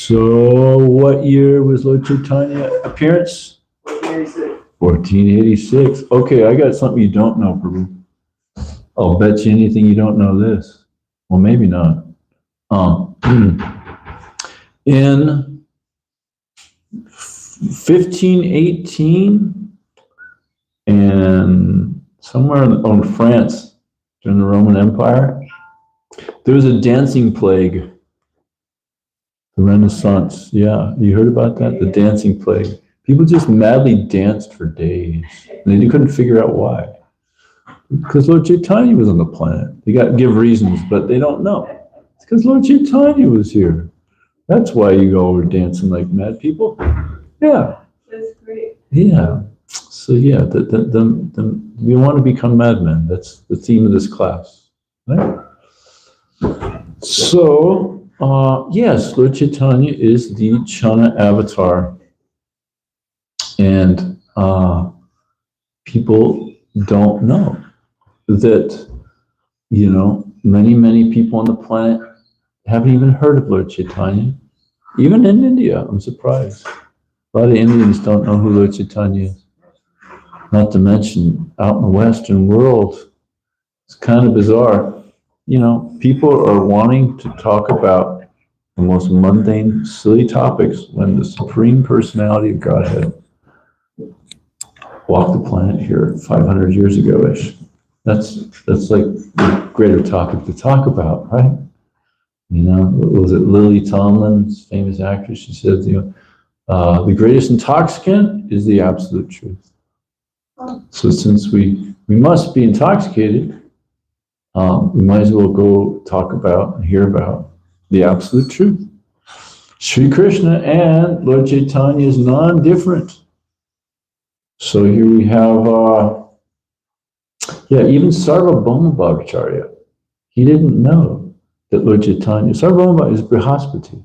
So, what year was Lord Chaitanya appearance? 1486. Okay, I got something you don't know, Prabhu. I'll bet you anything you don't know this. Well, maybe not. In 1518 and somewhere in France during the Roman Empire, there was a dancing plague. The Renaissance. Yeah, you heard about that? The dancing plague. People just madly danced for days. And they couldn't figure out why. Because Lord Chaitanya was on the planet. They got to give reasons, but they don't know. It's because Lord Chaitanya was here. That's why you all were dancing like mad people. Yeah. That's great. Yeah. So yeah, we want to become madmen. That's the theme of this class. Right? So, yes, Lord Chaitanya is the Chana avatar. And people don't know that, many people on the planet haven't even heard of Lord Chaitanya. Even in India, I'm surprised. A lot of Indians don't know who Lord Chaitanya is. Not to mention out in the Western world, it's kind of bizarre. People are wanting to talk about the most mundane, silly topics when the Supreme Personality of Godhead walked the planet here 500 years ago-ish. That's like the greater topic to talk about, right? Was it Lily Tomlin's famous actress? She said, the greatest intoxicant is the absolute truth. So since we must be intoxicated, we might as well go talk about and hear about the absolute truth. Sri Krishna and Lord Chaitanya is non-different. So here we have, even Sarvabhauma Bhattacharya. He didn't know that Lord Chaitanya, Sarvabhauma is Brihaspati,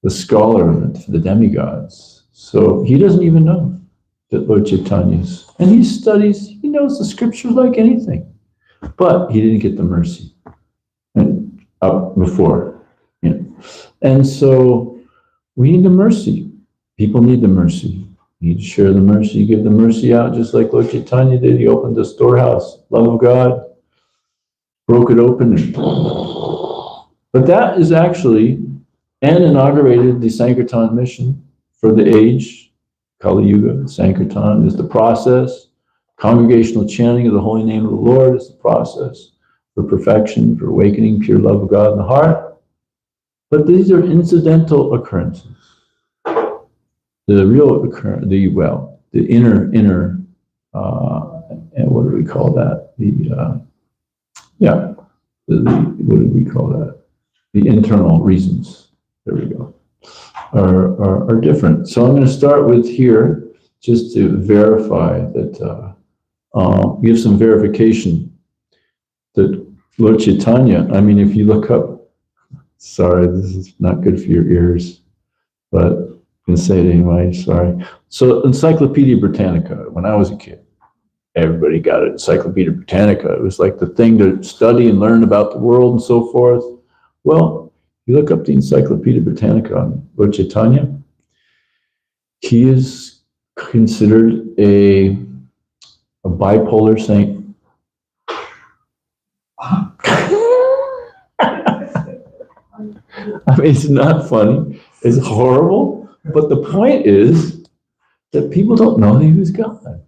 the scholar for the demigods. So he doesn't even know that Lord Chaitanya is, and he studies, he knows the scriptures like anything, but he didn't get the mercy before. And so we need the mercy. People need the mercy. You need to share the mercy, give the mercy out, just like Lord Chaitanya did. He opened the storehouse, love of God, broke it open. But that is actually, and inaugurated the Sankirtan mission for the age, Kali Yuga. Sankirtan is the process. Congregational chanting of the holy name of the Lord is the process for perfection, for awakening pure love of God in the heart. But these are incidental occurrences. The real the inner what do we call that? What do we call that? The internal reasons, there we go, are different. So I'm going to start with here, just to verify that, give some verification that Lord Chaitanya, I mean, if you look up, sorry, this is not good for your ears, but I'm going to say it anyway, sorry. So Encyclopedia Britannica, when I was a kid, everybody got an Encyclopedia Britannica. It was like the thing to study and learn about the world and so forth. Well, you look up the Encyclopedia Britannica on Lord Chaitanya, he is considered a bipolar saint. I mean, it's not funny. It's horrible. But the point is that people don't know that he was God.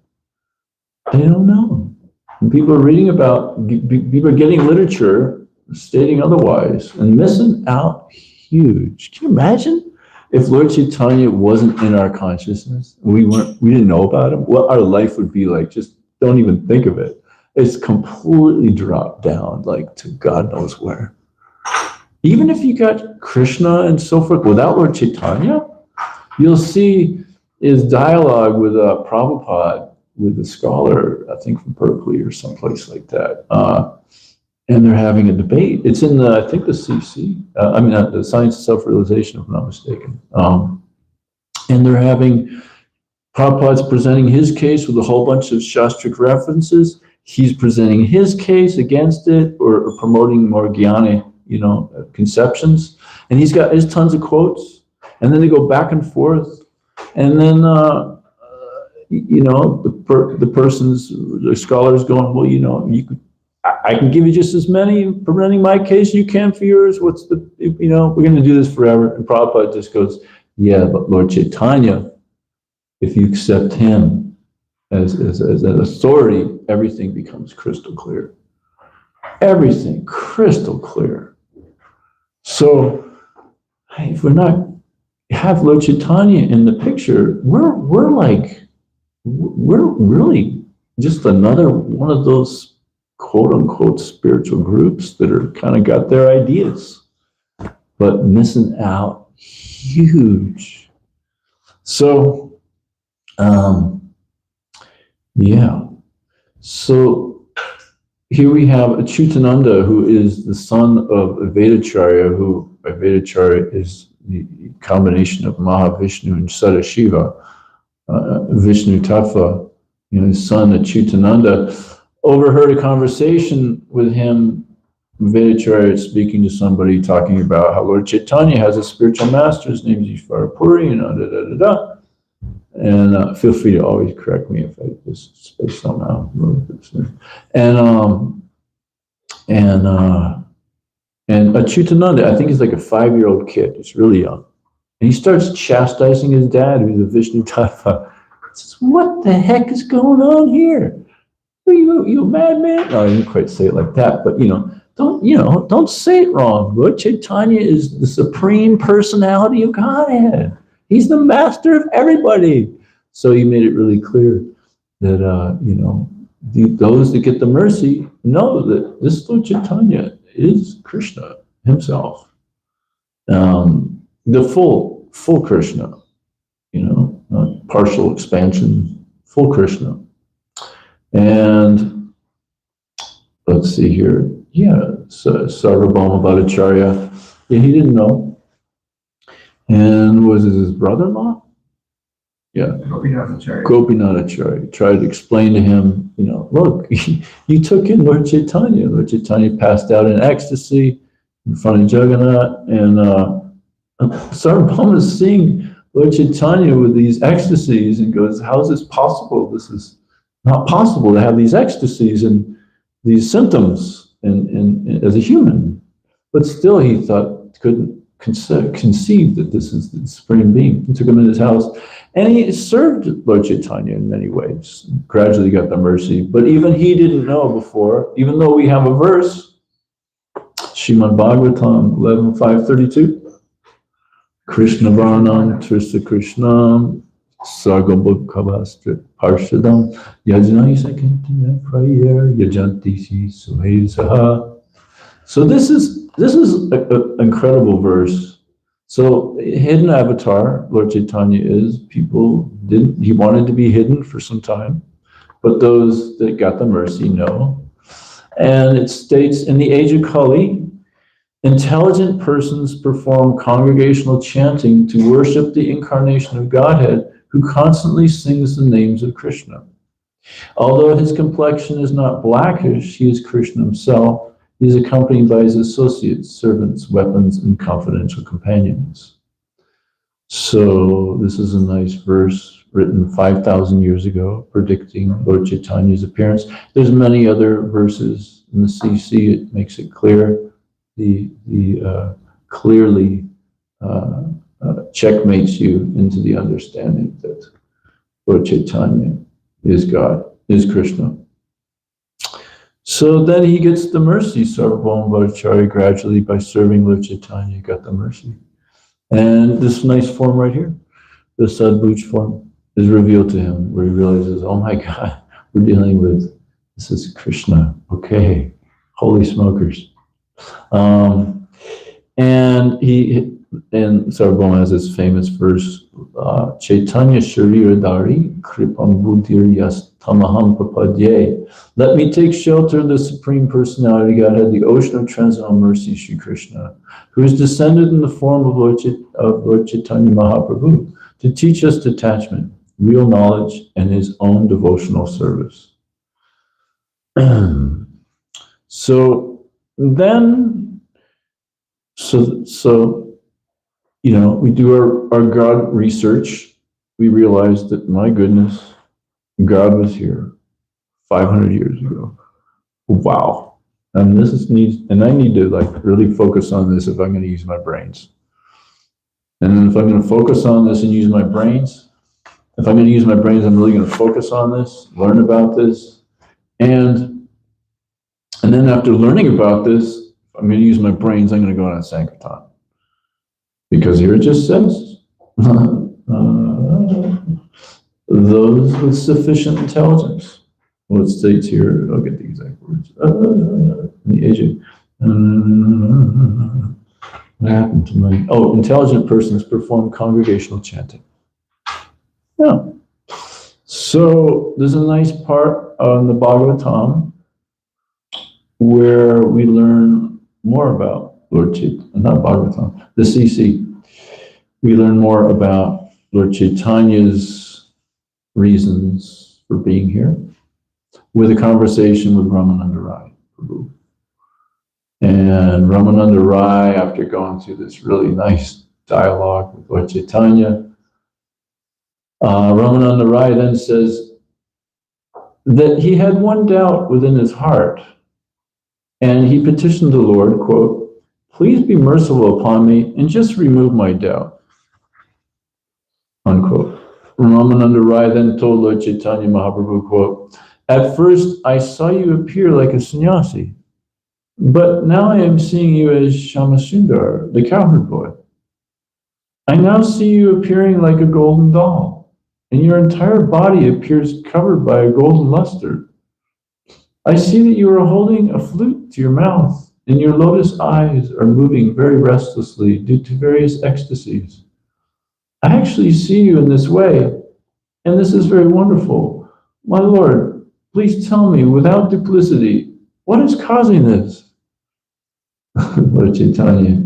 They don't know. And people are reading about, people are getting literature stating otherwise and missing out huge. Can you imagine if Lord Chaitanya wasn't in our consciousness, we didn't know about him, what our life would be like? Just don't even think of it. It's completely dropped down, like to God knows where. Even if you got Krishna and so forth, without Lord Chaitanya, you'll see his dialogue with Prabhupada, with a scholar, I think from Berkeley or someplace like that. And they're having a debate. It's in the, I think the CC, the Science of Self-Realization, if I'm not mistaken. And they're having, Prabhupada's presenting his case with a whole bunch of Shastric references. He's presenting his case against it, or promoting more jnana, conceptions. And he's got his tons of quotes. And then they go back and forth. And then, the scholar's going, well, you could, I can give you just as many presenting my case you can for yours. What's the, we're going to do this forever. And Prabhupada just goes, yeah, but Lord Chaitanya, if you accept him as an authority, everything becomes crystal clear. Everything crystal clear. So if we're not have Lord Chaitanya in the picture, we're really just another one of those quote unquote spiritual groups that are kind of got their ideas, but missing out huge. So, So here we have Achyutananda, who is the son of Vedacharya, who Vedacharya is the combination of Mahavishnu and Sadashiva, Vishnu Tattva. His son Achyutananda overheard a conversation with him, Vedacharya speaking to somebody, talking about how Lord Chaitanya has a spiritual master, his name is Ishvara Puri, And feel free to always correct me if I just space somehow. And Achyutananda, I think he's like a 5-year-old kid. He's really young. And he starts chastising his dad, who's a Vishnu Tattva. He says, what the heck is going on here? Are you a madman? No, I didn't quite say it like that, but don't say it wrong. Lord Chaitanya is the supreme personality of Godhead. He's the master of everybody. So he made it really clear that, those that get the mercy know that this Lord Chaitanya is Krishna himself. The full Krishna, not partial expansion, full Krishna. And let's see here. Sarvabhauma Bhattacharya. Yeah, he didn't know. And was it his brother-in-law? Yeah. Gopinathacharya tried to explain to him, look, you took in Lord Chaitanya. Lord Chaitanya passed out in ecstasy in front of Jagannath, and Sarvabhauma is seeing Lord Chaitanya with these ecstasies and goes, how is this possible? This is not possible to have these ecstasies and these symptoms and as a human. But still he thought, couldn't conceive that this is the Supreme Being. He took him in his house, and he served Lord Chaitanya in many ways, gradually got the mercy. But even he didn't know before, even though we have a verse, Srimad Bhagavatam 11.532, Krishna Varnam Trista Krishnam Sargabhakavastra Parshadam Yajnai Sakintina Prayer Yajantisi Suhe Saha. So this is an incredible verse. So hidden avatar, Lord Chaitanya is, he wanted to be hidden for some time, but those that got the mercy know. And it states, in the age of Kali, intelligent persons perform congregational chanting to worship the incarnation of Godhead, who constantly sings the names of Krishna. Although his complexion is not blackish, he is Krishna himself. He is accompanied by his associates, servants, weapons, and confidential companions. So this is a nice verse written 5,000 years ago, predicting Lord Chaitanya's appearance. There's many other verses in the CC. It makes it clear. Clearly checkmates you into the understanding that Lord Chaitanya is God, is Krishna. So then he gets the mercy. Sarvabhauma Bhattacharya gradually, by serving Lord Chaitanya, got the mercy. And this nice form right here, the Sadbhuj form, is revealed to him, where he realizes, oh my God, we're dealing with, this is Krishna. Okay, holy smokers. And Sarvabhauma has this famous verse, Chaitanya Shariradari Kripam Buddhir Yas Tamaham Prapadye. Let me take shelter in the Supreme Personality Godhead, the ocean of transcendental mercy, Sri Krishna, who is descended in the form of Lord Chaitanya Mahaprabhu to teach us detachment, real knowledge, and his own devotional service. So we do our God research. We realize that, my goodness, God was here 500 years ago. Wow. And I need to really focus on this if I'm going to use my brains. And then if I'm going to focus on this and use my brains, if I'm going to use my brains, I'm really going to focus on this, learn about this. And then after learning about this, if I'm going to use my brains, I'm going to go on a Sankirtan. Because here it just says, those with sufficient intelligence. Well, it states here, I'll get the exact words. The aging. What happened to my... Oh, intelligent persons perform congregational chanting. Yeah. So there's a nice part on the Bhagavatam where we learn more about Lord Chaitanya, not Bhagavatam, the CC. We learn more about Lord Chaitanya's reasons for being here with a conversation with Ramananda Rai, Prabhu. And Ramananda Rai, after going through this really nice dialogue with Lord Chaitanya, Ramananda Rai then says that he had one doubt within his heart, and he petitioned the Lord, quote, "Please be merciful upon me and just remove my doubt," unquote. Ramananda Rai then told Lord Chaitanya Mahaprabhu, quote, "At first I saw you appear like a sannyasi, but now I am seeing you as Shamasundar, the cowherd boy. I now see you appearing like a golden doll, and your entire body appears covered by a golden luster. I see that you are holding a flute to your mouth, and your lotus eyes are moving very restlessly due to various ecstasies. I actually see you in this way, and this is very wonderful. My Lord, please tell me without duplicity, what is causing this?" Lord Chaitanya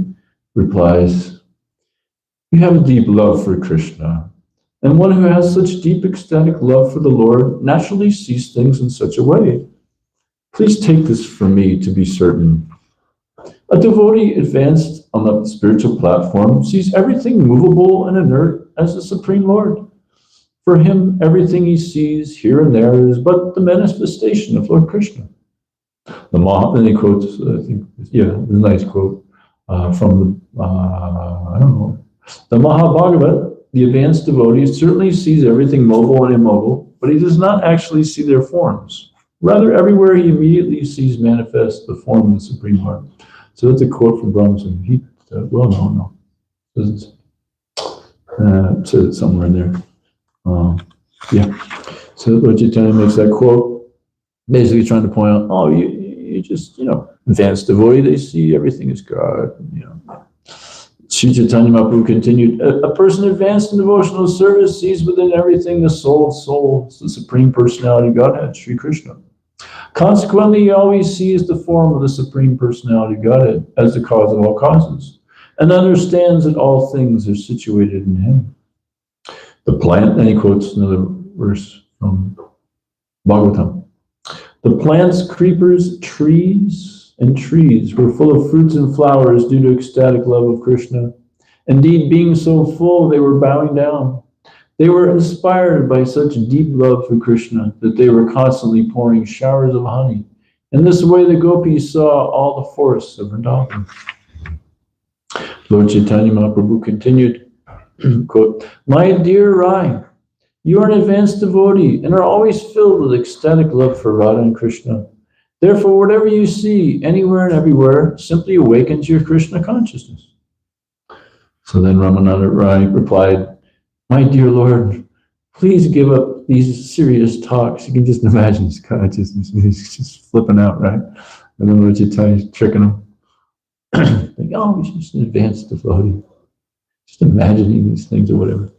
replies, "You have a deep love for Krishna, and one who has such deep ecstatic love for the Lord naturally sees things in such a way. Please take this from me to be certain. A devotee advanced on the spiritual platform sees everything movable and inert as the Supreme Lord. For him, everything he sees here and there is but the manifestation of Lord Krishna." And he quotes, I think, a nice quote from the Mahabhagavad. The advanced devotee certainly sees everything mobile and immobile, but he does not actually see their forms. Rather, everywhere he immediately sees manifest the form of the Supreme Lord. So that's a quote from Brahma. He, no. It says it somewhere in there. Yeah. So Lord Chaitanya makes that quote, basically trying to point out, oh, you just, advanced devotee, they see everything is God, Sri Chaitanya Mahaprabhu continued, a person advanced in devotional service sees within everything the soul of souls, the Supreme Personality of Godhead, Sri Krishna. Consequently, he always sees the form of the Supreme Personality of Godhead as the cause of all causes, and understands that all things are situated in him. The plant, and he quotes another verse from Bhagavatam. The plants, creepers, trees were full of fruits and flowers due to ecstatic love of Krishna. Indeed, being so full, they were bowing down. They were inspired by such deep love for Krishna that they were constantly pouring showers of honey. In this way, the gopis saw all the force of Vrindavan. Lord Chaitanya Mahaprabhu continued, quote, "My dear Rai, you are an advanced devotee and are always filled with ecstatic love for Radha and Krishna. Therefore, whatever you see, anywhere and everywhere, simply awakens your Krishna consciousness." So then Ramananda Rai replied, "My dear Lord, please give up these serious talks." You can just imagine his consciousness. He's just flipping out, right? And then Lord Chaitanya's tricking him. Like, oh, he's just an advanced devotee. Just imagining these things or whatever.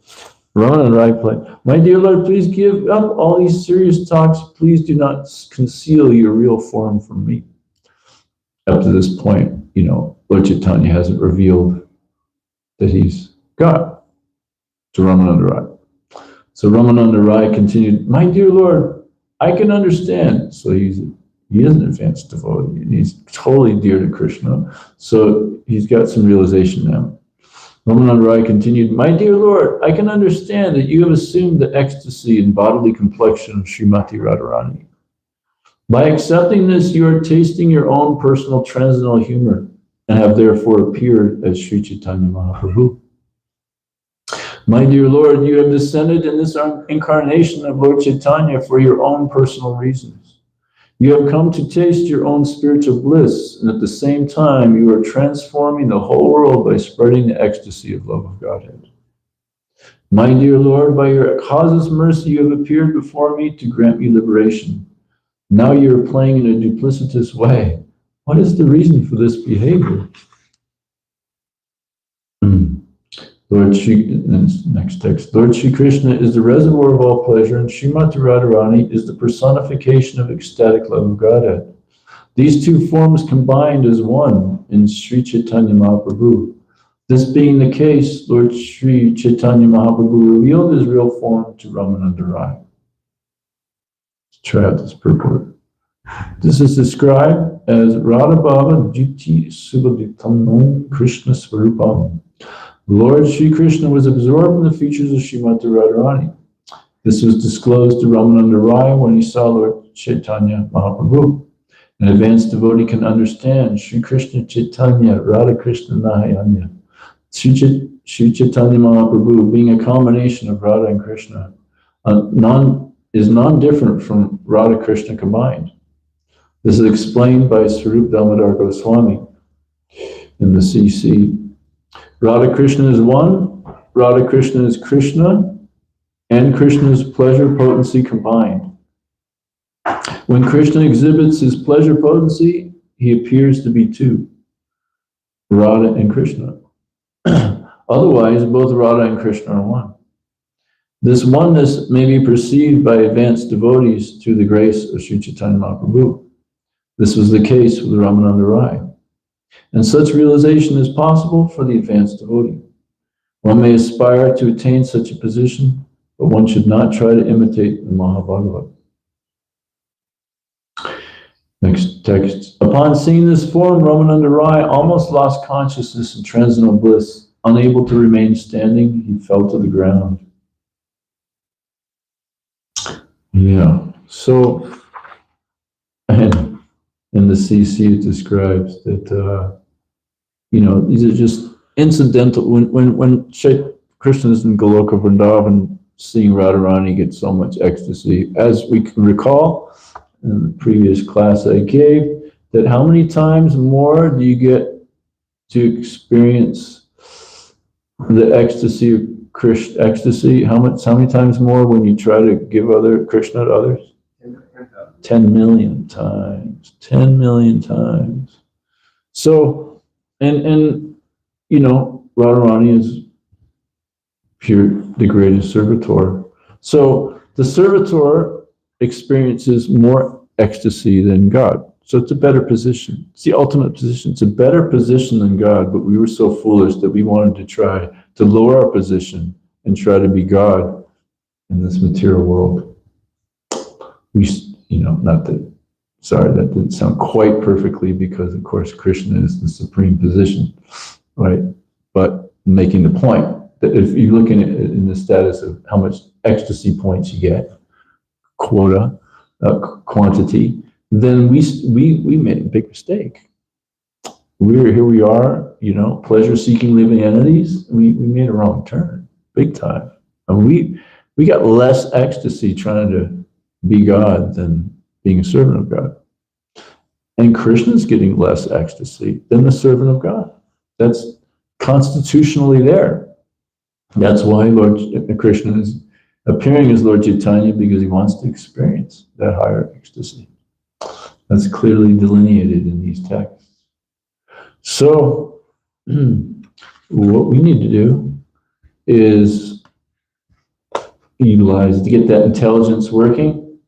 Ramananda Rai replied, "My dear Lord, please give up all these serious talks. Please do not conceal your real form from me." Up to this point, Lord Chaitanya hasn't revealed that he's God to Ramananda Rai. So Ramananda Rai continued, "My dear Lord, I can understand." So he is an advanced devotee, and he's totally dear to Krishna. So he's got some realization now. Ramananda Rai continued, "My dear Lord, I can understand that you have assumed the ecstasy and bodily complexion of Srimati Radharani. By accepting this, you are tasting your own personal transcendental humor and have therefore appeared as Sri Chaitanya Mahaprabhu. My dear Lord, you have descended in this incarnation of Lord Chaitanya for your own personal reasons. You have come to taste your own spiritual bliss, and at the same time, you are transforming the whole world by spreading the ecstasy of love of Godhead. My dear Lord, by your causeless mercy, you have appeared before me to grant me liberation. Now you are playing in a duplicitous way. What is the reason for this behavior?" Lord Shri, next text. Lord Shri Krishna is the reservoir of all pleasure, and Srimati Radharani is the personification of ecstatic love of Godhead. These two forms combined as one in Sri Chaitanya Mahaprabhu. This being the case, Lord Sri Chaitanya Mahaprabhu revealed his real form to Ramananda Rai. Let's try out this purport. This is described as Radha Bhava Jiti Subhaditam Krishna Swarupam. Lord Sri Krishna was absorbed in the features of Srimati Radharani. This was disclosed to Ramananda Rai when he saw Lord Chaitanya Mahaprabhu. An advanced devotee can understand Sri Krishna Chaitanya Radha Krishna Nahayanya. Sri Chaitanya Mahaprabhu, being a combination of Radha and Krishna, is non-different from Radha Krishna combined. This is explained by Swarup Damodar Goswami in the CC. Radha Krishna is one, Radha Krishna is Krishna, and Krishna's pleasure potency combined. When Krishna exhibits his pleasure potency, he appears to be two, Radha and Krishna. Otherwise, both Radha and Krishna are one. This oneness may be perceived by advanced devotees through the grace of Sri Chaitanya Mahaprabhu. This was the case with Ramananda Rai. And such realization is possible for the advanced devotee. One may aspire to attain such a position, but one should not try to imitate the Mahabhagavad. Next text. Upon seeing this form, Ramananda Rai almost lost consciousness in transcendental bliss. Unable to remain standing, he fell to the ground. Yeah, so, and in the CC it describes that, these are just incidental. When Krishna is in Goloka Vrindavan, seeing Radharani get so much ecstasy, as we can recall in the previous class I gave, that how many times more do you get to experience the ecstasy ecstasy, how many times more when you try to give Krishna to others? 10 million times. 10 million times. So, and Radharani is the greatest servitor. So the servitor experiences more ecstasy than God. So it's a better position. It's the ultimate position. It's a better position than God, but we were so foolish that we wanted to try to lower our position and try to be God in this material world. That didn't sound quite perfectly because, of course, Krishna is the supreme position, right? But making the point that if you're looking at it in the status of how much ecstasy points you get, quota, quantity, then we made a big mistake. Here we are, pleasure-seeking living entities. We made a wrong turn, big time. And we got less ecstasy trying to be God than being a servant of God. And Krishna's getting less ecstasy than the servant of God. That's constitutionally there. That's why Lord Krishna is appearing as Lord Chaitanya, because he wants to experience that higher ecstasy. That's clearly delineated in these texts. So, what we need to do is utilize to get that intelligence working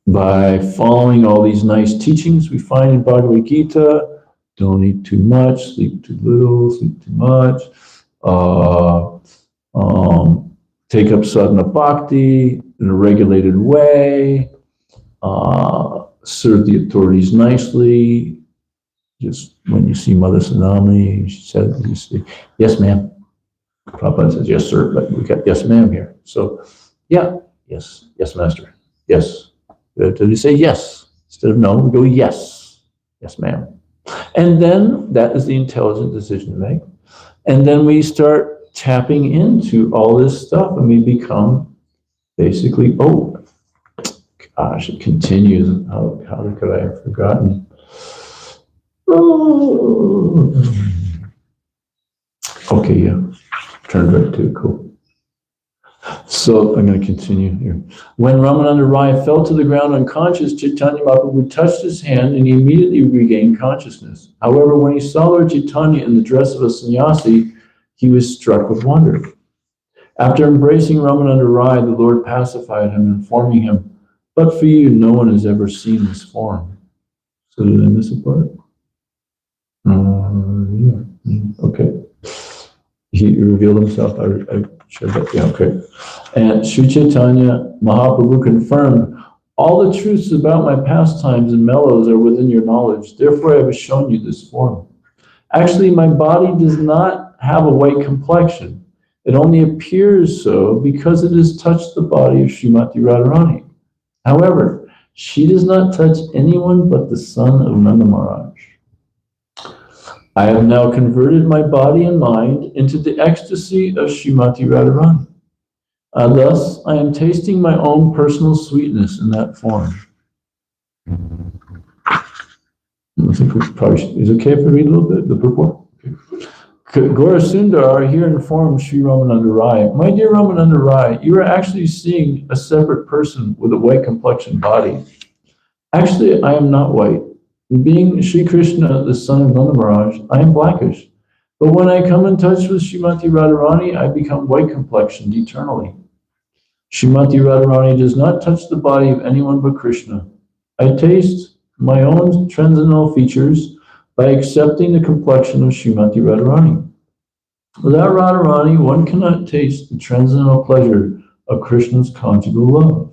by following all these nice teachings we find in Bhagavad Gita. Don't eat too much, sleep too little, sleep too much. Take up sadhana bhakti in a regulated way. Serve the authorities nicely. Just when you see Mother Tsunami, she said, you say, yes, ma'am. Prabhupada says, yes, sir, but we got yes, ma'am here. So, yeah, yes, master, yes. Did you say yes? Instead of no, we go yes, ma'am. And then that is the intelligent decision to make. And then we start tapping into all this stuff and we become basically, gosh, it continues. How could I have forgotten? Okay, yeah. Turned right to it, cool. So I'm going to continue here. When Ramananda Rai fell to the ground unconscious, Chaitanya Mahaprabhu touched his hand and he immediately regained consciousness. However, when he saw Lord Chaitanya in the dress of a sannyasi, he was struck with wonder. After embracing Ramananda Rai, the Lord pacified him, informing him, "But for you, no one has ever seen this form." So did I miss a part? Yeah. Okay. He revealed himself. I shared that. Yeah, okay. And Sri Chaitanya Mahaprabhu confirmed, "All the truths about my pastimes and mellows are within your knowledge. Therefore, I have shown you this form. Actually, my body does not have a white complexion. It only appears so because it has touched the body of Srimati Radharani. However, she does not touch anyone but the son of Nanda Maharaj. I have now converted my body and mind into the ecstasy of Srimati Radharani. Thus, I am tasting my own personal sweetness in that form." I think we probably should, is it okay if we read a little bit, the purport? Okay. Gaura Sundar here informed Sri Ramananda Rai, "My dear Ramananda Rai, you are actually seeing a separate person with a white complexion body. Actually, I am not white. Being Sri Krishna, the son of Nanda Maharaj, I am blackish. But when I come in touch with Srimati Radharani, I become white complexioned eternally. Srimati Radharani does not touch the body of anyone but Krishna. I taste my own transcendental features by accepting the complexion of Srimati Radharani. Without Radharani, one cannot taste the transcendental pleasure of Krishna's conjugal love.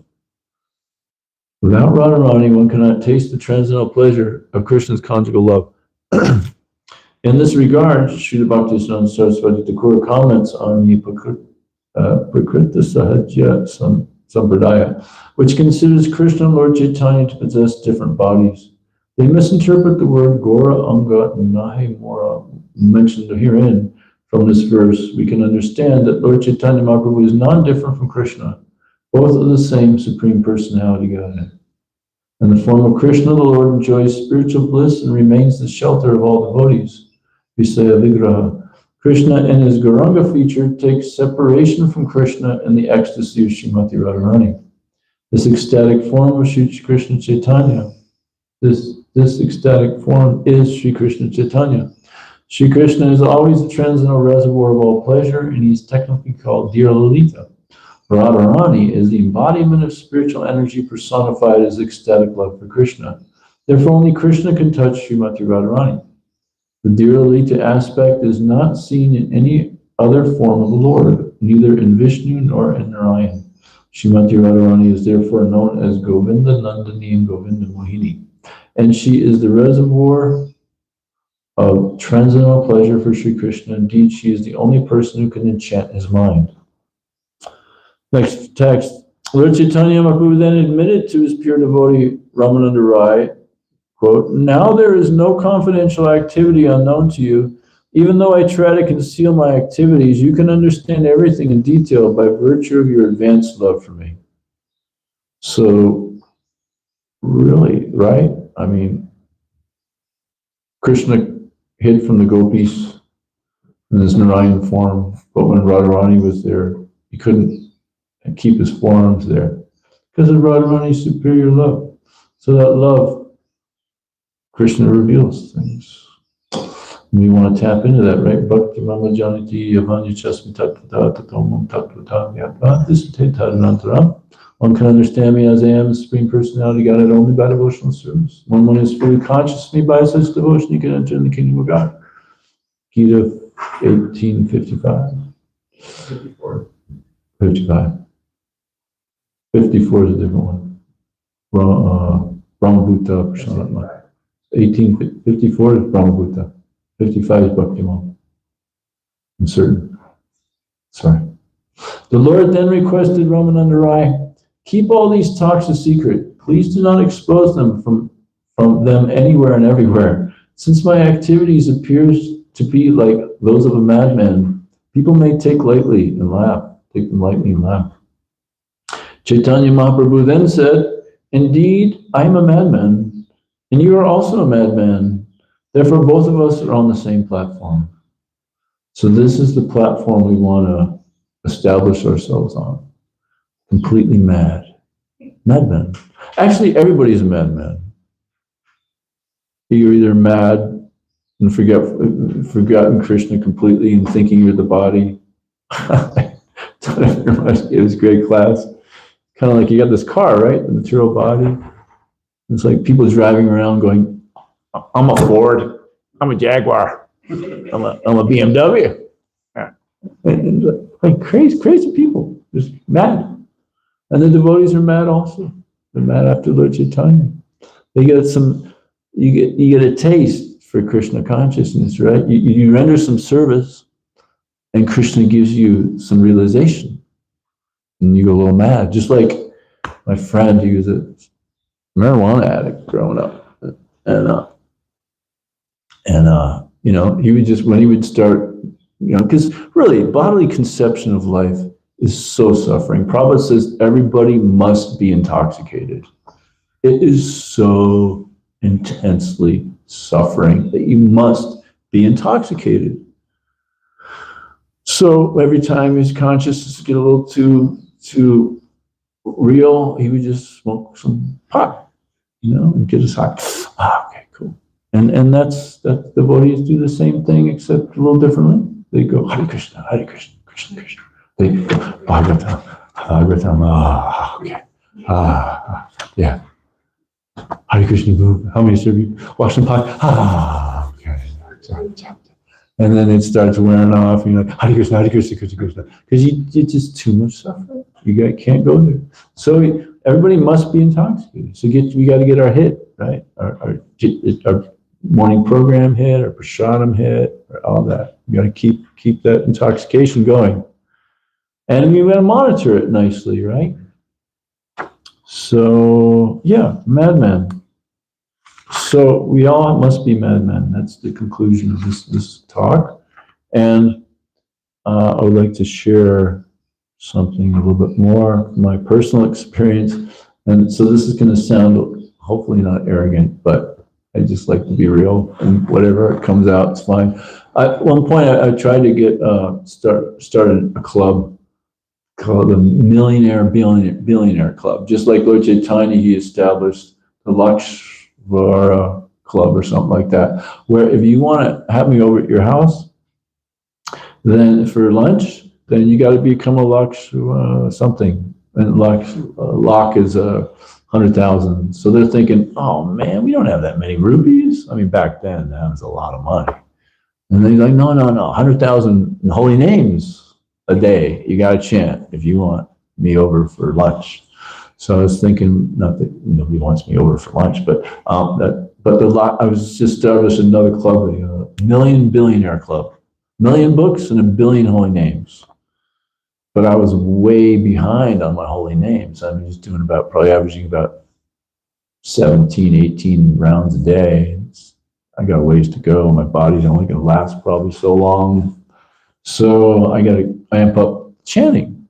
Without Radharani, one cannot taste the transcendental pleasure of Krishna's conjugal love." In this regard, Srila Bhaktisiddhanta Saraswati Thakur comments on the Prakriti Sahaja Sampradaya, which considers Krishna and Lord Chaitanya to possess different bodies. They misinterpret the word Gaura Anga Nahe Mora mentioned herein. From this verse, we can understand that Lord Chaitanya Mahaprabhu is non-different from Krishna. Both are the same Supreme Personality Godhead. In the form of Krishna, the Lord enjoys spiritual bliss and remains the shelter of all devotees. Visaya Vigraha. Krishna in his Gauranga feature takes separation from Krishna in the ecstasy of Srimati Radharani. This ecstatic form of Sri Krishna Chaitanya. This ecstatic form is Sri Krishna Chaitanya. Sri Krishna is always a transcendental reservoir of all pleasure, and he's technically called Dear Lalita. Radharani is the embodiment of spiritual energy personified as ecstatic love for Krishna. Therefore, only Krishna can touch Srimati Radharani. The Dear Lalita aspect is not seen in any other form of the Lord, neither in Vishnu nor in Narayan. Srimati Radharani is therefore known as Govinda Nandini and Govinda Mohini, and she is the reservoir of transcendental pleasure for Sri Krishna. Indeed, she is the only person who can enchant his mind. Next text. Lord Chaitanya Mahaprabhu then admitted to his pure devotee Ramananda Rai, quote, "Now there is no confidential activity unknown to you. Even though I try to conceal my activities, you can understand everything in detail by virtue of your advanced love for me." So, really, right? I mean, Krishna hid from the gopis in his Narayan form, but when Radharani was there, he couldn't keep his forms there because of Radharani's superior love. So that love, Krishna reveals things. We want to tap into that, right? Bhakti Mama Janiti Yavanya Chasmi Tattva Tatomam Tattva Yatva. This is Tadanantaram. One can understand me as I am, the Supreme Personality, guided only by devotional service. When one is fully conscious of me by such devotion, he can enter in the kingdom of God. Gita 18:55. 54. 55. 54 is a different one. Brahmabhuta Prashanatma. 1854 is Brahmabhuta. 55 is Bhaktimal. I'm certain. Sorry. The Lord then requested Ramananda Rai, "Keep all these talks a secret. Please do not expose them from them anywhere and everywhere. Since my activities appears to be like those of a madman, people may take them lightly and laugh." Chaitanya Mahaprabhu then said, "Indeed, I am a madman, and you are also a madman. Therefore, both of us are on the same platform." So this is the platform we want to establish ourselves on. Completely mad. Madman. Actually, everybody's a madman. You're either mad and forgotten Krishna completely and thinking you're the body. It was a great class. Kind of like you got this car, right? The material body. It's like people driving around going, "I'm a Ford, I'm a Jaguar, I'm a BMW." And like crazy people, just mad. And the devotees are mad also. They're mad after Lord Chaitanya. They get you get a taste for Krishna consciousness, right? You render some service, and Krishna gives you some realization, and you go a little mad. Just like my friend, he was a marijuana addict growing up, and he would just, when he would start, because really bodily conception of life is so suffering. Prabhupada says everybody must be intoxicated. It is so intensely suffering that you must be intoxicated. So every time his consciousness get a little too real, he would just smoke some pot, and get us high. Okay, cool. And that's devotees do the same thing except a little differently. They go Hare Krishna, Krishna Krishna. They go Bhagavatam, okay, yeah. Hare Krishna, how many serve you? Wash some pot, okay. And then it starts wearing off, and you're like, Hare Krishna, Krishna Krishna. Because it's just too much suffering. You can't go there. So everybody must be intoxicated. So we got to get our hit, right? Our morning program hit, our prasadam hit, or all that. We got to keep that intoxication going. And we got to monitor it nicely, right? So, yeah, madman. So we all must be madmen. That's the conclusion of this talk. And I would like to share something a little bit more from my personal experience. And so this is going to sound hopefully not arrogant, but I just like to be real, and whatever comes out, it's fine. At one point, I tried to get started a club called the Millionaire Billionaire Club. Just like Lord Chaitanya, he established the Lakshvara Club or something like that, where if you want to have me over at your house, then for lunch, then you got to become a Laksh something. And Lak is 100,000. So they're thinking, oh man, we don't have that many rupees. I mean, back then, that was a lot of money. And they're like, no, 100,000 holy names a day. You got to chant if you want me over for lunch. So I was thinking, not that nobody wants me over for lunch, but I was just established another club, a Million Billionaire Club, 1,000,000 books and 1,000,000,000 holy names. But I was way behind on my holy names. I'm just doing probably averaging about 17, 18 rounds a day. I got a ways to go. My body's only going to last probably so long. So I got to amp up chanting.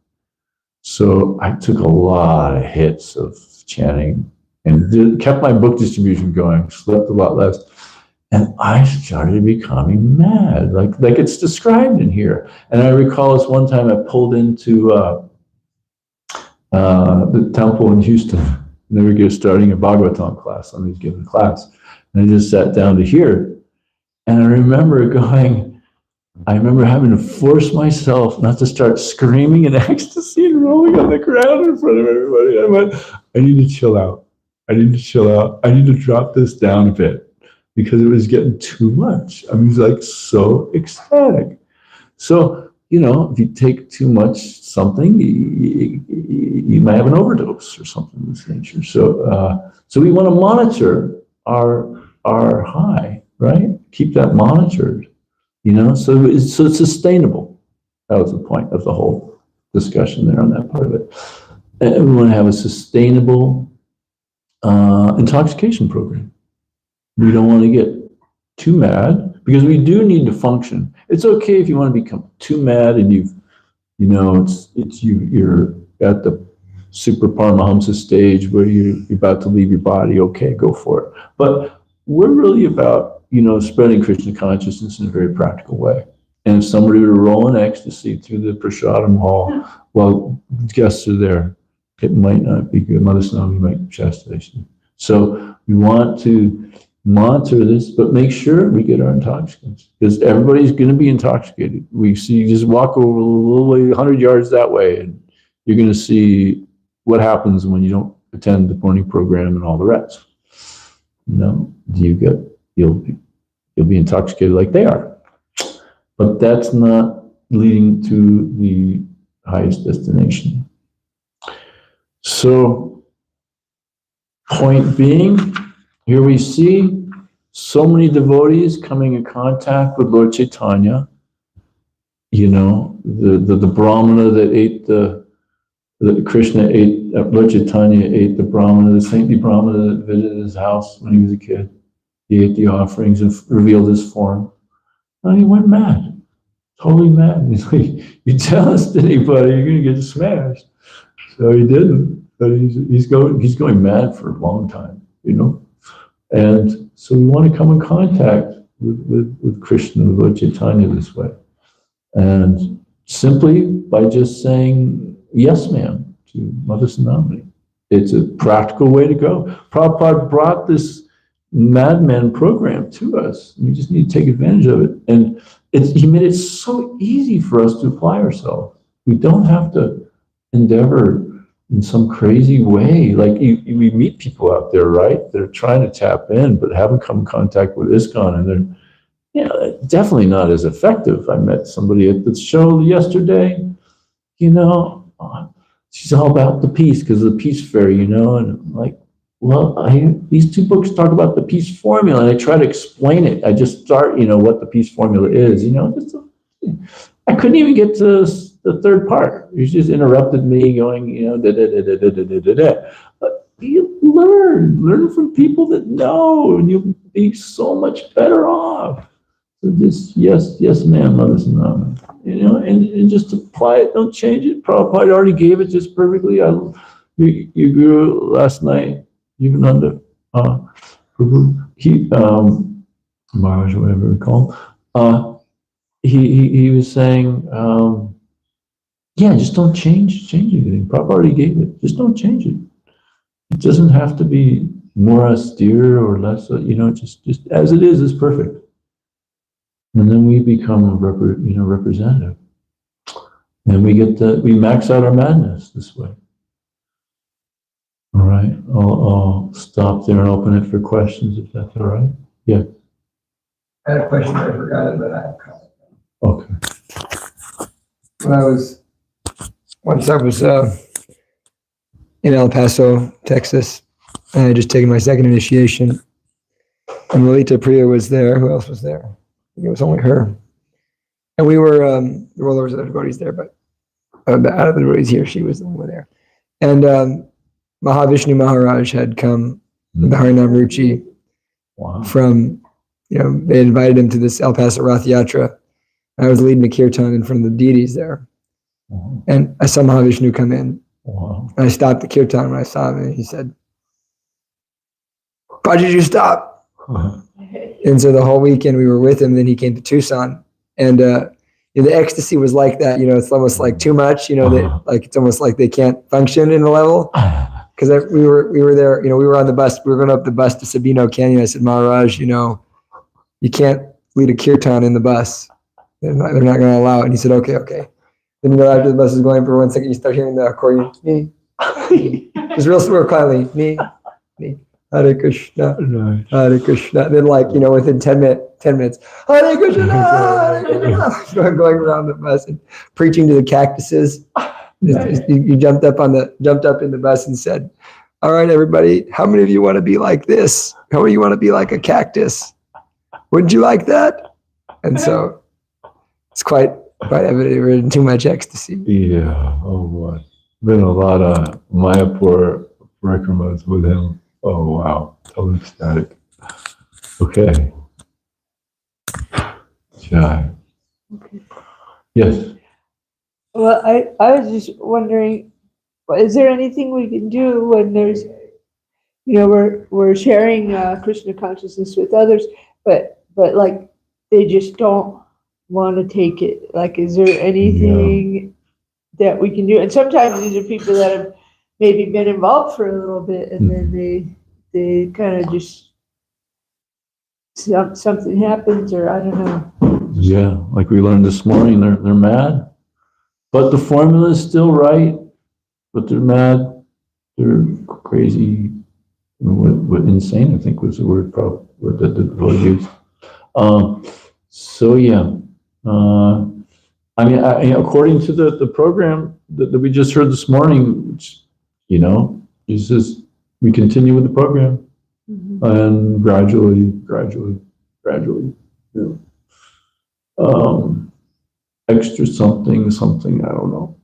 So I took a lot of hits of chanting and kept my book distribution going, slept a lot less. And I started becoming mad, like it's described in here. And I recall this one time I pulled into the temple in Houston. And they were starting a Bhagavatam class. Somebody's giving a class. And I just sat down to hear. And I remember having to force myself not to start screaming in ecstasy and rolling on the ground in front of everybody. I went, I need to chill out. I need to drop this down a bit, because it was getting too much. I was like so ecstatic. So, if you take too much something, you might have an overdose or something of this nature. So we want to monitor our high, right? Keep that monitored, so it's sustainable. That was the point of the whole discussion there on that part of it. And we want to have a sustainable intoxication program. We don't want to get too mad, because we do need to function. It's okay if you want to become too mad and you're at the super Paramahamsa stage where you're about to leave your body. Okay, go for it. But we're really about, spreading Krishna consciousness in a very practical way. And if somebody were to roll in ecstasy through the prasadam hall while guests are there, it might not be good. Mother Swami might chastise you. So we want to monitor this, but make sure we get our intoxicants, because everybody's going to be intoxicated. We see, you just walk over a little way, 100 yards that way, and you're going to see what happens when you don't attend the morning program and all the rest. You'll be intoxicated like they are, but that's not leading to the highest destination. So, point being, here we see so many devotees coming in contact with Lord Chaitanya. The Brahmana that ate the Krishna ate, Lord Chaitanya ate the Brahmana, the saintly Brahmana that visited his house when he was a kid. He ate the offerings and revealed his form. And he went mad, totally mad. He's like, you test anybody, you're going to get smashed. So he didn't, but he's going mad for a long time, And so we want to come in contact with Krishna, with Lord Chaitanya this way. And simply by just saying, yes, ma'am, to Mother Sanamani. It's a practical way to go. Prabhupada brought this madman program to us. We just need to take advantage of it. And he made it so easy for us to apply ourselves. We don't have to endeavor in some crazy way. Like we meet people out there, right? They're trying to tap in, but haven't come in contact with ISKCON, and they're definitely not as effective. I met somebody at the show yesterday, she's all about the peace because of the peace fairy, and I'm like, well, these two books talk about the peace formula, and I try to explain it. I just start, what the peace formula is, I couldn't even get to the third part. You just interrupted me going, But you learn from people that know, and you'll be so much better off. So just, yes, ma'am, Mother Sanamani. And just apply it, don't change it. Prabhupada already gave it just perfectly. You grew last night, even under Prabhu, Maharaj, whatever we call him, he was saying, yeah, just don't change anything. Prabhupada already gave it. Just don't change it. It doesn't have to be more austere or less, just as it is perfect. And then we become a representative. And we max out our madness this way. All right, I'll stop there and open it for questions if that's all right. Yeah. I had a question, I forgot it, but I have a comment. Okay. Once I was in El Paso, Texas, and I had just taken my second initiation, and Lalita Priya was there. Who else was there? I think it was only her. And we were, there were other devotees there, but out of the devotees here, she was the one there. And Mahavishnu Maharaj had come, the Harinam Ruchi, from, they invited him to this El Paso Rath Yatra. I was leading a kirtan in front of the deities there. Wow. And I saw Mahavishnu come in. Wow. And I stopped the kirtan when I saw him, and he said, "Why did you stop?" And so the whole weekend we were with him. Then he came to Tucson, and the ecstasy was like that. It's almost like too much. It's almost like they can't function in the level. Because we were there. We were on the bus. We were going up the bus to Sabino Canyon. I said, Maharaj, you can't lead a kirtan in the bus. They're not going to allow it. And he said, okay. Then after the bus is going for 1 second, you start hearing the accordion. Me. Just real quietly. Me. Hare Krishna. Hare Krishna. Then within 10 minutes, Hare Krishna. Hare Krishna. Going around the bus and preaching to the cactuses. You jumped up in the bus and said, "All right, everybody, how many of you want to be like this? How many of you want to be like a cactus? Wouldn't you like that?" And so it's quite evident we're in too much ecstasy. Yeah. Oh boy. Been a lot of Mayapur parikramas with him. Oh wow. Totally ecstatic. Okay. Jai. Yes. Well, I was just wondering, is there anything we can do when there's, we're sharing Krishna consciousness with others, but like they just don't want to take it. Like, is there anything that we can do? And sometimes these are people that have maybe been involved for a little bit, and then they kind of just something happens, or I don't know. Yeah, like we learned this morning, they're mad. But the formula is still right, but they're mad, they're crazy, what insane, I think was the word probably that the Lord used. So yeah, according to the program that we just heard this morning, which, is just, we continue with the program, and gradually, extra something, I don't know.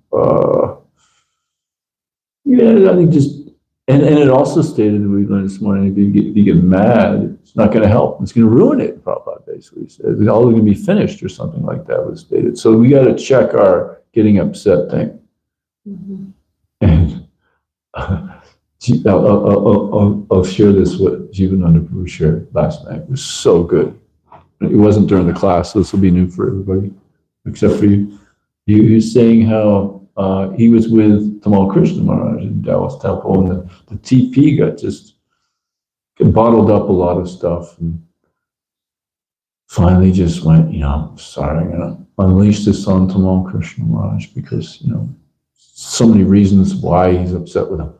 I think just, and it also stated that we learned this morning, if you get mad, it's not going to help. It's going to ruin it, Prabhupada basically said. It's all going to be finished or something like that was stated. So we got to check our getting upset thing. And I'll share this, what Jivananda Prabhu shared last night. It was so good. It wasn't during the class, so this will be new for everybody, except for you. He was saying how he was with Tamal Krishna Maharaj in Dallas Temple, and the TP got bottled up a lot of stuff, and finally just went, I'm sorry, I'm going to unleash this on Tamal Krishna Maharaj, because, so many reasons why he's upset with him.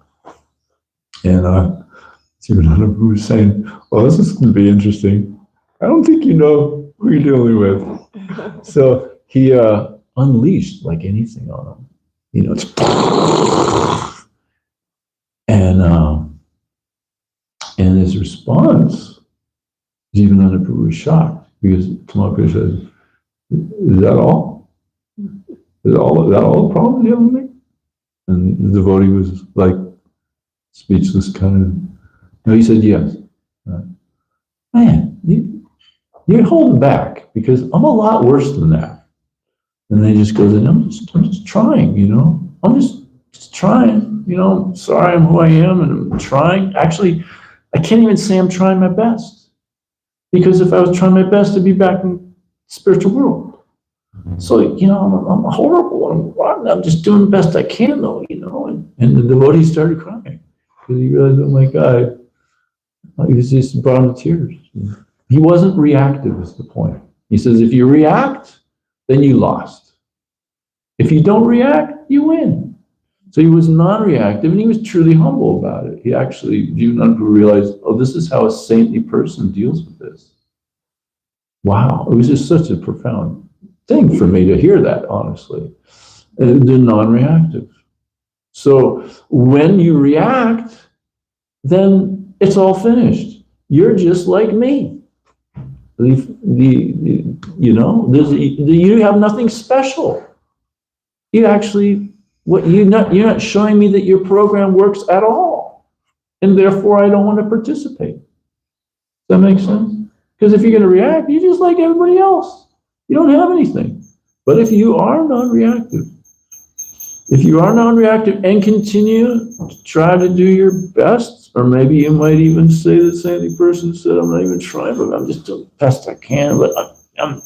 And Jivananda Prabhu was saying, well, this is going to be interesting. I don't think you know who you're dealing with. So he unleashed like anything on him. And his response, Jivananda Prabhu was shocked, because Tamal said, "Is that all? Is that all the problem you have with me?" And the devotee was like speechless, kind of. No, he said yes. Man, you're holding back, because I'm a lot worse than that. And then he just goes, I'm just trying, I'm just trying, sorry, I'm who I am, and I'm trying. Actually, I can't even say I'm trying my best. Because if I was trying my best to be back in the spiritual world. So, I'm horrible. I'm just doing the best I can, though, And the devotee started crying. Because he realized, oh my God, he was just brought him to tears. He wasn't reactive, is the point. He says, if you react, then you lost. If you don't react, you win. So he was non-reactive, and he was truly humble about it. He actually, realized, oh, this is how a saintly person deals with this. Wow, it was just such a profound thing for me to hear that, honestly. They're non-reactive. So when you react, then it's all finished. You're just like me. You have nothing special. You actually, you're not showing me that your program works at all, and therefore I don't want to participate. Does that make sense? Because if you're going to react, you're just like everybody else. You don't have anything. But if you are non-reactive, and continue to try to do your best, or maybe you might even say the same person said, I'm not even trying, but I'm just doing the best I can, but I'm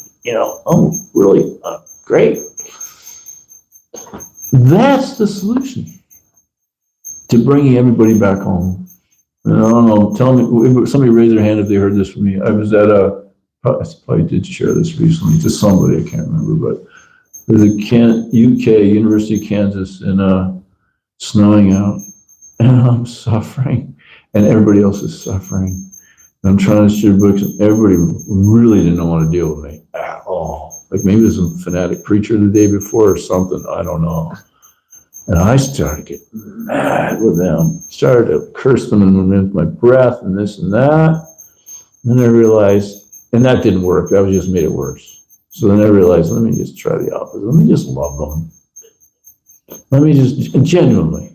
really great. That's the solution to bringing everybody back home. And I don't know, tell me, somebody raise their hand if they heard this from me. I was at I probably did share this recently to somebody, I can't remember, but there's a UK, University of Kansas, and snowing out, and I'm suffering, and everybody else is suffering. And I'm trying to share books, and everybody really didn't want to deal with me at all. Like maybe there's a fanatic preacher the day before or something, I don't know. And I started to get mad with them, started to curse them underneath my breath and this and that. And then I realized, and that didn't work, that just made it worse. So then I realized, let me just try the opposite. Let me just love them. Let me just, genuinely,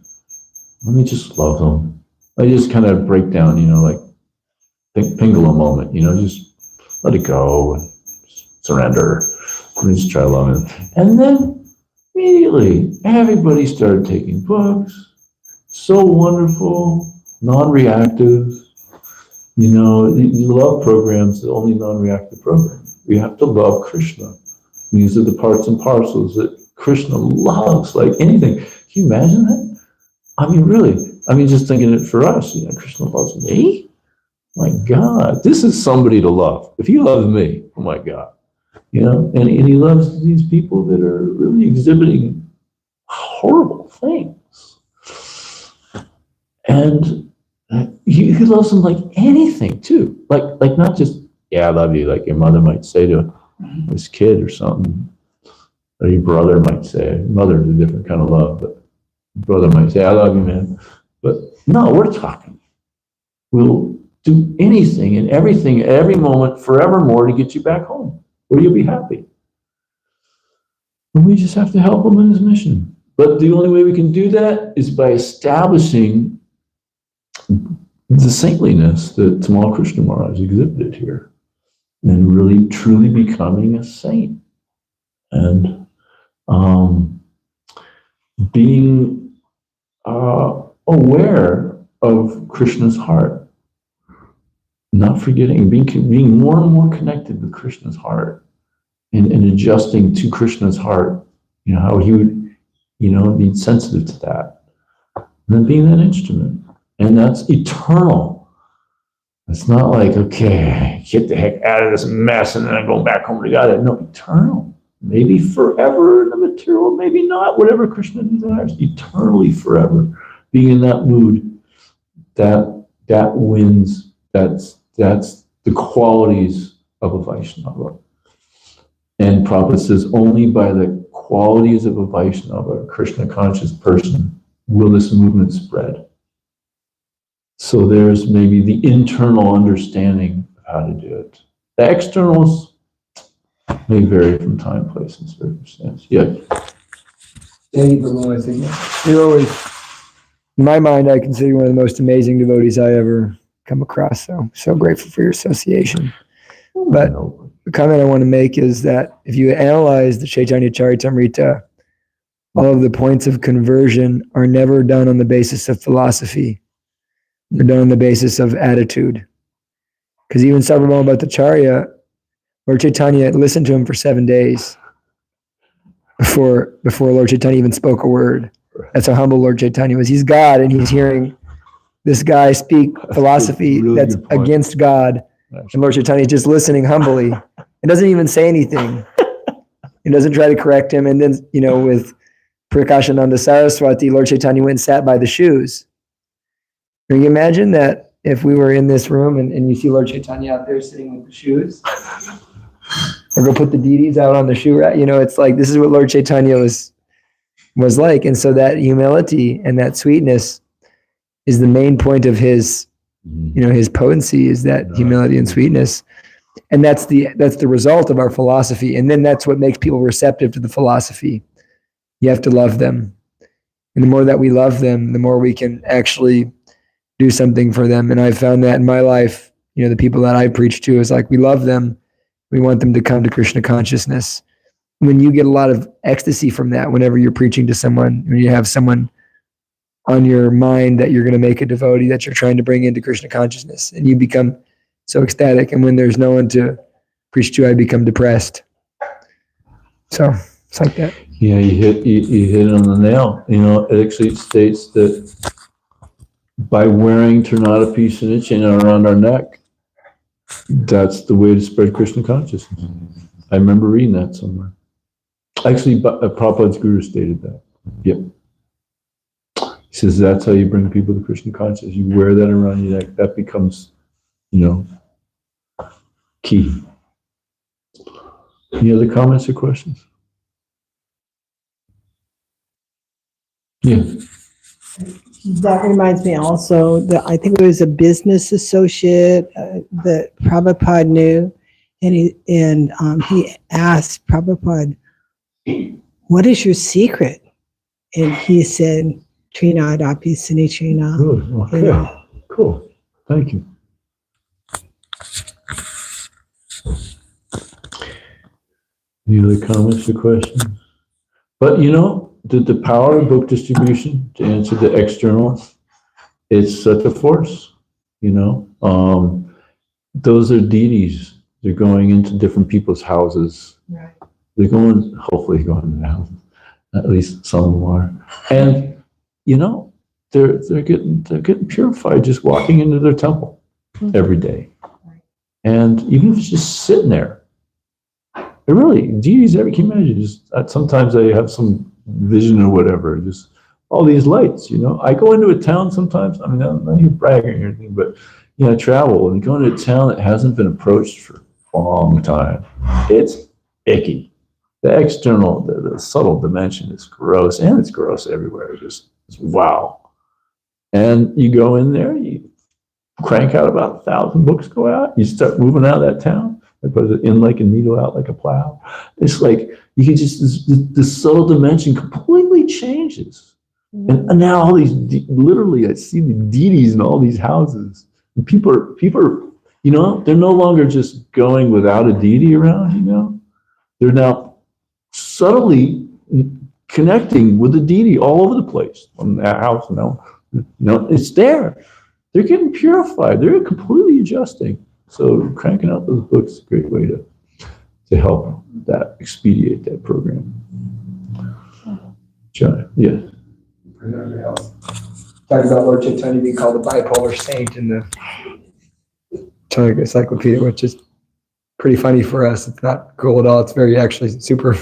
let me just love them. I just kind of break down, like Pingala moment, just let it go, and surrender, and just try loving them. And then immediately, everybody started taking books. So wonderful, non-reactive. The love program's the only non-reactive program. We have to love Krishna. These are the parts and parcels that Krishna loves, like anything. Can you imagine that? I mean, really. Just thinking it for us, Krishna loves me? My God, this is somebody to love. If he loves me, oh my God. And he loves these people that are really exhibiting horrible things. And he loves them like anything, too. Like not just, yeah, I love you, like your mother might say to his kid or something, or your brother might say. Mother is a different kind of love, but brother might say, I love you, man. But no, we're talking. We'll do anything and everything at every moment forevermore to get you back home, where you'll be happy. And we just have to help him in his mission. But the only way we can do that is by establishing the saintliness that Tamal Krishna Maharaj exhibited here, and really truly becoming a saint, and being aware of Krishna's heart, not forgetting, being more and more connected with Krishna's heart, and adjusting to Krishna's heart, how he would, be sensitive to that, and then being that instrument. And that's eternal. It's not like, okay, get the heck out of this mess and then I'm going back home to God. No, eternal. Maybe forever in the material, maybe not, whatever Krishna desires. Eternally forever. Being in that mood, that wins. That's the qualities of a Vaishnava. And Prabhupada says, only by the qualities of a Vaishnava, a Krishna conscious person, will this movement spread. So there's maybe the internal understanding of how to do it. The externals may vary from time, place, and circumstance. Yeah. Thank you, Prabhu. I think you're always, in my mind, I consider you one of the most amazing devotees I ever come across. So grateful for your association. But the comment I want to make is that if you analyze the Chaitanya Charitamrita, all of the points of conversion are never done on the basis of philosophy. They're done on the basis of attitude. Because even Sarvabhauma Bhattacharya, Lord Chaitanya listened to him for 7 days before Lord Chaitanya even spoke a word. That's how humble Lord Chaitanya was. He's God, and he's hearing this guy speak philosophy that's against God. And Lord Chaitanya is just listening humbly. It doesn't even say anything. He doesn't try to correct him. And then, with Prakashananda Saraswati, Lord Chaitanya went and sat by the shoes. Can you imagine that if we were in this room and you see Lord Chaitanya out there sitting with the shoes? Or go put the deities out on the shoe rack? It's like, this is what Lord Chaitanya was like. And so that humility and that sweetness is the main point of his, his potency, is that humility and sweetness. And that's the result of our philosophy. And then that's what makes people receptive to the philosophy. You have to love them. And the more that we love them, the more we can actually do something for them. And I've found that in my life, the people that I preach to, is like, we love them. We want them to come to Krishna consciousness. When you get a lot of ecstasy from that, whenever you're preaching to someone, when you have someone on your mind that you're going to make a devotee, that you're trying to bring into Krishna consciousness, and you become so ecstatic. And when there's no one to preach to, I become depressed. So it's like that. Yeah, you hit it on the nail. It actually states that by wearing Ternadapi Sunichena around our neck, that's the way to spread Krishna consciousness. I remember reading that somewhere. Actually, Prabhupada's guru stated that. Yep. He says that's how you bring people to Krishna consciousness. You wear that around your neck. That becomes, key. Any other comments or questions? Yeah. That reminds me also that I think it was a business associate that Prabhupada knew, and he asked Prabhupada, "What is your secret?" And he said, "Trinadapi Sunichena." Good. Okay. Cool. Thank you. Any other comments or questions? But the power of book distribution, to answer the external, it's such a force. Those are deities. They're going into different people's houses. Right. They're hopefully going to the houses. At least some of them are. And they're getting purified just walking into their temple every day. And even if it's just sitting there, it really, deities, can you imagine, just sometimes I have some vision or whatever, just all these lights, I go into a town sometimes, I'm not here bragging or anything, but I travel and go into a town that hasn't been approached for a long time. It's icky. The external, the subtle dimension is gross, and it's gross everywhere. Just wow. And you go in there, you crank out about 1,000 books go out, you start moving out of that town, I put it in like a needle, out like a plow. It's like you can just, the subtle dimension completely changes. And now all these, literally, I see the deities in all these houses. And people are, they're no longer just going without a deity around, They're now subtly connecting with the deity all over the place. In that house, it's there. They're getting purified. They're completely adjusting. So cranking out those books is a great way to help that, expedite that program. John, yeah. Talk about Lord Chaitanya being called a bipolar saint in the Chaitanya Encyclopedia, which is pretty funny for us. It's not cool at all. It's very actually super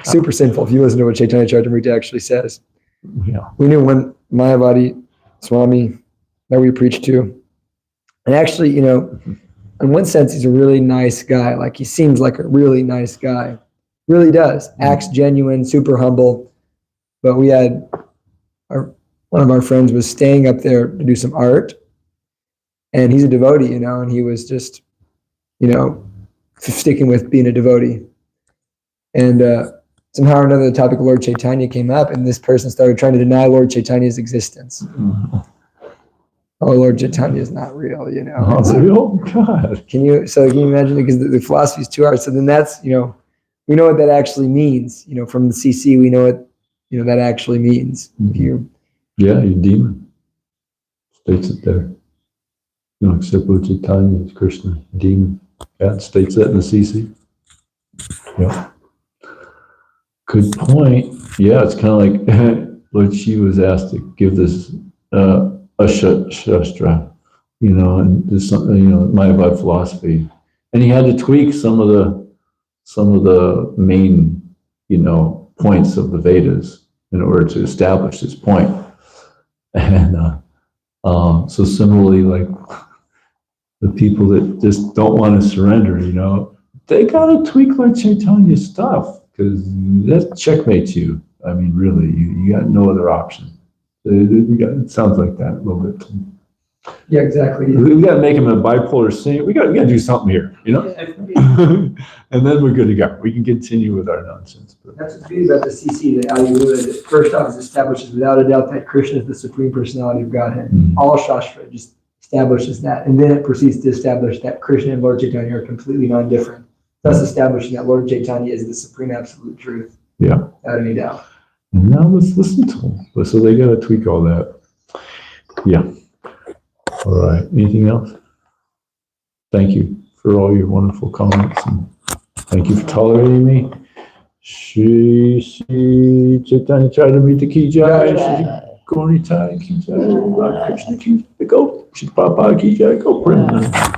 sinful. If you listen to what Chaitanya Charitamrita actually says. Yeah. We knew when Mayavadi Swami that we preached to, and actually, in one sense, he's a really nice guy. Like, he seems like a really nice guy. Really does. Acts genuine, super humble. But we had one of our friends was staying up there to do some art, and he's a devotee, and he was just, sticking with being a devotee. And somehow or another, the topic of Lord Chaitanya came up, and this person started trying to deny Lord Chaitanya's existence. Mm-hmm. Oh, Lord Chaitanya is not real, Oh, God. Can you imagine? Because the philosophy is too hard. So then that's, we know what that actually means. From the CC, we know what, that actually means. Mm-hmm. You're demon. States it there. You don't accept Lord Chaitanya as Krishna, demon. Yeah, it states that in the CC. Yeah. Good point. Yeah, it's kind of like Lord Shiva was asked to give this a shastra, you know, and this something, you know, Mayavad philosophy, and he had to tweak some of the main, you know, points of the Vedas in order to establish his point. And so similarly, like the people that just don't want to surrender, you know, they gotta tweak Lord Chaitanya's stuff because that checkmates you. I mean, really, you got no other option. It sounds like that a little bit. Yeah, exactly. We got to make him a bipolar saint. We got to do something here, you know. And then we're good to go. We can continue with our nonsense. But. That's what's good about the CC, that Ayurveda, first off, establishes without a doubt that Krishna is the Supreme Personality of Godhead. Mm-hmm. All Shastra just establishes that. And then it proceeds to establish that Krishna and Lord Chaitanya are completely non-different, thus establishing that Lord Chaitanya is the supreme absolute truth. Yeah. Without any doubt. And now let's listen to them. So they got to tweak all that. Yeah. All right. Anything else? Thank you for all your wonderful comments. And thank you for tolerating me. Shri Chaitanya Chaitanya Ki Jai. Shri Gaura Ki Jai. Krishna Ki Jai. Go. Shri Prabhu Ki Jai. Go. Purnima.